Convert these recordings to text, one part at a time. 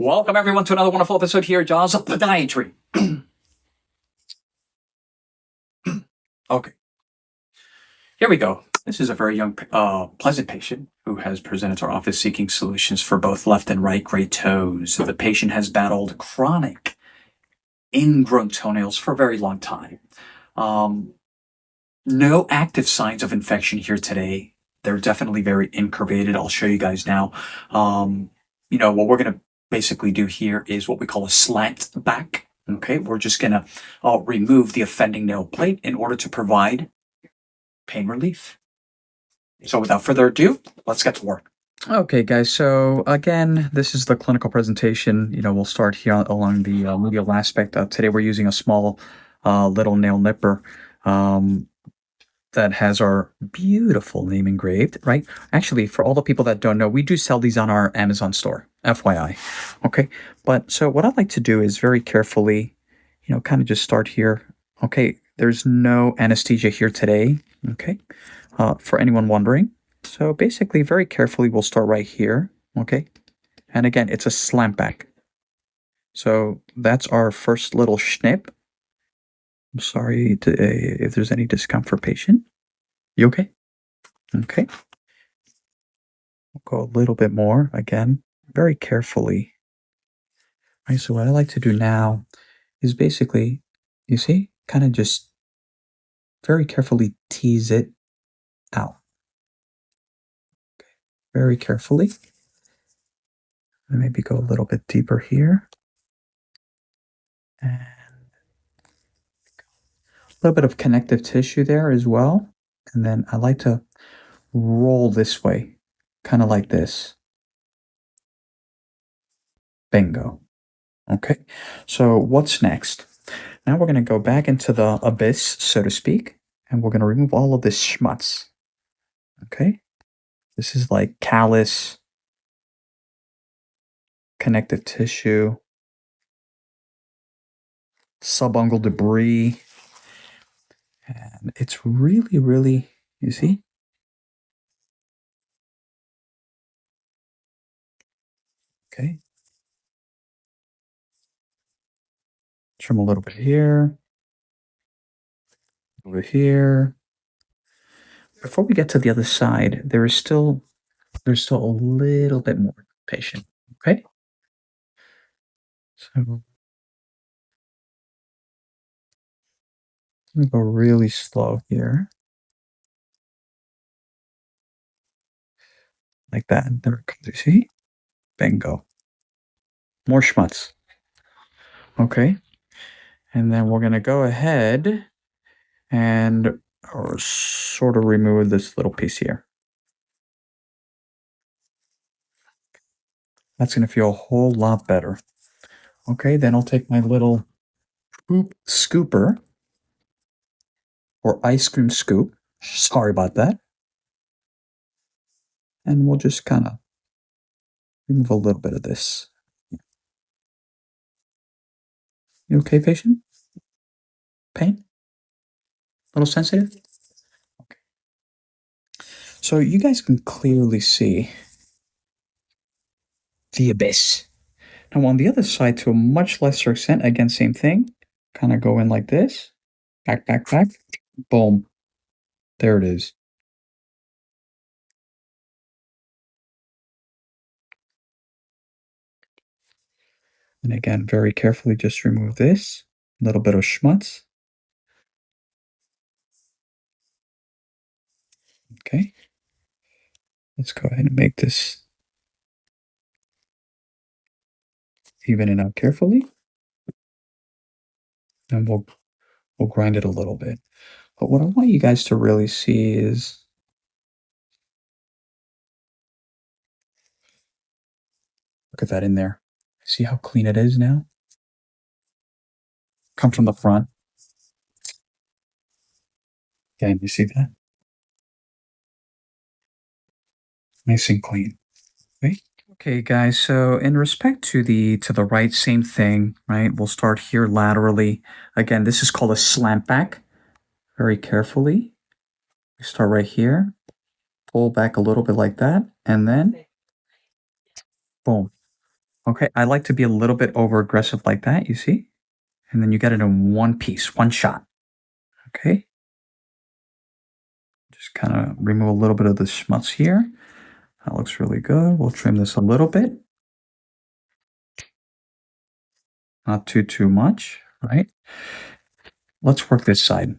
Welcome everyone to another wonderful episode here, Jaws of Podiatry. Okay, here we go. This is a very young, pleasant patient who has presented to our office seeking solutions for both left and right great toes. The patient has battled chronic ingrown toenails for a very long time. No active signs of infection here today. They're definitely very incurvated. I'll show you guys now. What we're going to basically do here is what we call a slant back. Okay, we're just going to remove the offending nail plate in order to provide pain relief. So without further ado, let's get to work. Okay, guys, so again, this is the clinical presentation. We'll start here along the medial aspect. Today we're using a small little nail nipper that has our beautiful name engraved, right? Actually, for all the people that don't know, we do sell these on our Amazon store, FYI. Okay, but so what I'd like to do is very carefully, kind of just start here. Okay, there's no anesthesia here today, okay, for anyone wondering. So basically, very carefully, we'll start right here, okay? And again, it's a slant back. So that's our first little snip. I'm sorry if there's any discomfort, patient. You okay? Okay. We'll go a little bit more, again, very carefully. All right, so what I like to do now is basically, you see, kind of just very carefully tease it out. Okay. Very carefully. And maybe go a little bit deeper here. And a little bit of connective tissue there as well. And then I like to roll this way, kind of like this. Bingo. Okay, so what's next? Now we're going to go back into the abyss, so to speak, and we're going to remove all of this schmutz. Okay, this is like callus, connective tissue, subungual debris, and it's really, really, you see? Okay. Trim a little bit here, over here. Before we get to the other side, there's still a little bit more, patient. Okay. So let me go really slow here. Like that. There it comes. You see? Bingo. More schmutz. Okay. And then we're going to go ahead and sort of remove this little piece here. That's going to feel a whole lot better. Okay, then I'll take my little poop scooper or ice cream scoop. Sorry about that. And we'll just kind of remove a little bit of this. You okay, patient? Pain? A little sensitive? Okay. So you guys can clearly see the abyss. Now on the other side, to a much lesser extent, again, same thing. Kind of go in like this. Back, back, back. Boom. There it is. And again, very carefully just remove this. A little bit of schmutz. Okay. Let's go ahead and make this even it out carefully. And we'll grind it a little bit. But what I want you guys to really see is look at that in there. See how clean it is now? Come from the front. Okay, you see that? Nice and clean. Okay. Okay, guys, so in respect to the right, same thing, right? We'll start here laterally. Again, this is called a slant back. Very carefully. We start right here. Pull back a little bit like that, and then boom. Okay, I like to be a little bit over aggressive like that, you see? And then you get it in one piece, one shot. Okay? Just kind of remove a little bit of the schmutz here. That looks really good. We'll trim this a little bit. Not too much, right? Let's work this side.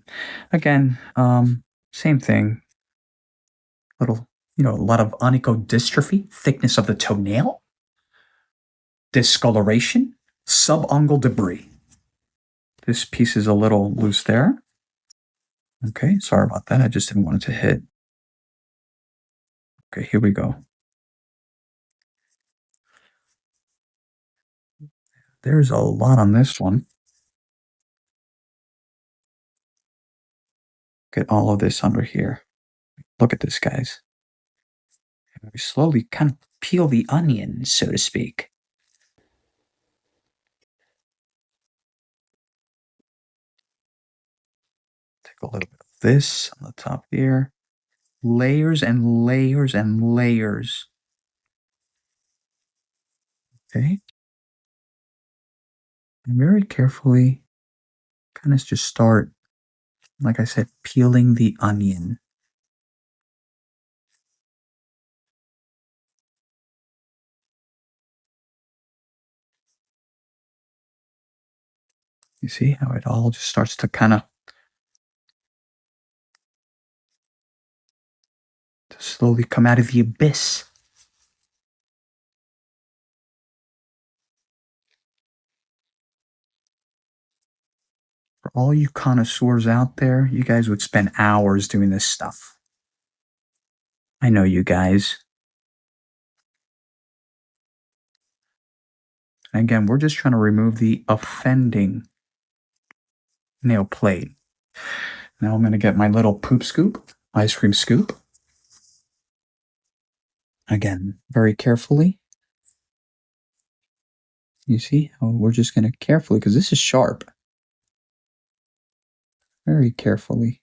Again, same thing. Little, a lot of onychodystrophy, thickness of the toenail, discoloration, subungual debris. This piece is a little loose there. Okay, sorry about that. I just didn't want it to hit. Okay, here we go. There's a lot on this one. Get all of this under here. Look at this, guys. And we slowly kind of peel the onion, so to speak. Take a little bit of this on the top here. Layers and layers and layers. Okay. And very carefully, kind of just start, like I said, peeling the onion. You see how it all just starts to kind of slowly come out of the abyss. For all you connoisseurs out there, you guys would spend hours doing this stuff. I know you guys. Again, we're just trying to remove the offending nail plate. Now I'm going to get my little poop scoop, ice cream scoop. Again, very carefully. You see how we're just going to carefully, because this is sharp. Very carefully.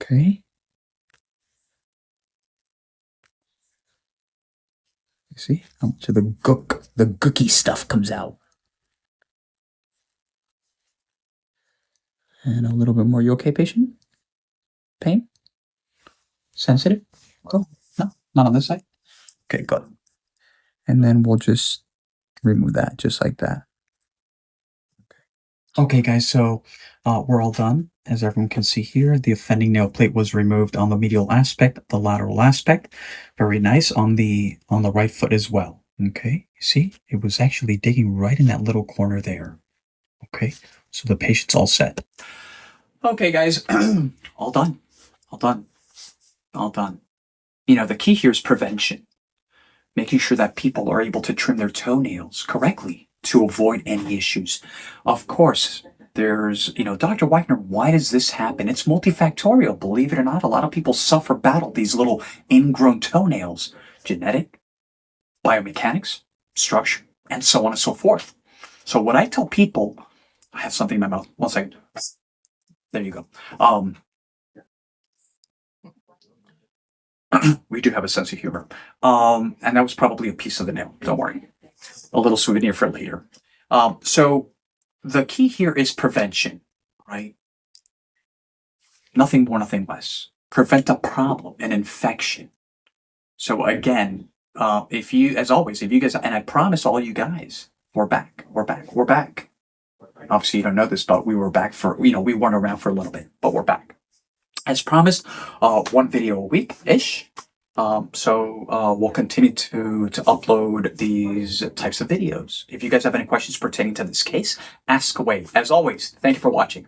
Okay. You see how much of the gooky stuff comes out. And a little bit more. You okay, patient? Pain? Sensitive? Oh, no, not on this side. Okay, good. And then we'll just remove that, just like that. Okay, guys, so we're all done. As everyone can see here, the offending nail plate was removed on the medial aspect, the lateral aspect. Very nice on the right foot as well. Okay, you see, it was actually digging right in that little corner there. Okay, so the patient's all set. Okay, guys, all done, all done, all done. The key here is prevention, making sure that people are able to trim their toenails correctly to avoid any issues. Of course, there's, Dr. Wagner, why does this happen? It's multifactorial, believe it or not. A lot of people battle these little ingrown toenails. Genetic, biomechanics, structure, and so on and so forth. So what I tell people, I have something in my mouth. 1 second. There you go. We do have a sense of humor. And that was probably a piece of the nail. Don't worry. A little souvenir for later. So the key here is prevention, right? Nothing more, nothing less. Prevent a problem, an infection. So again, if you guys, and I promise all you guys, we're back. Obviously, you don't know this, but we were back for, we weren't around for a little bit, but we're back. As promised, 1 video a week-ish. So we'll continue to upload these types of videos. If you guys have any questions pertaining to this case, ask away. As always, thank you for watching.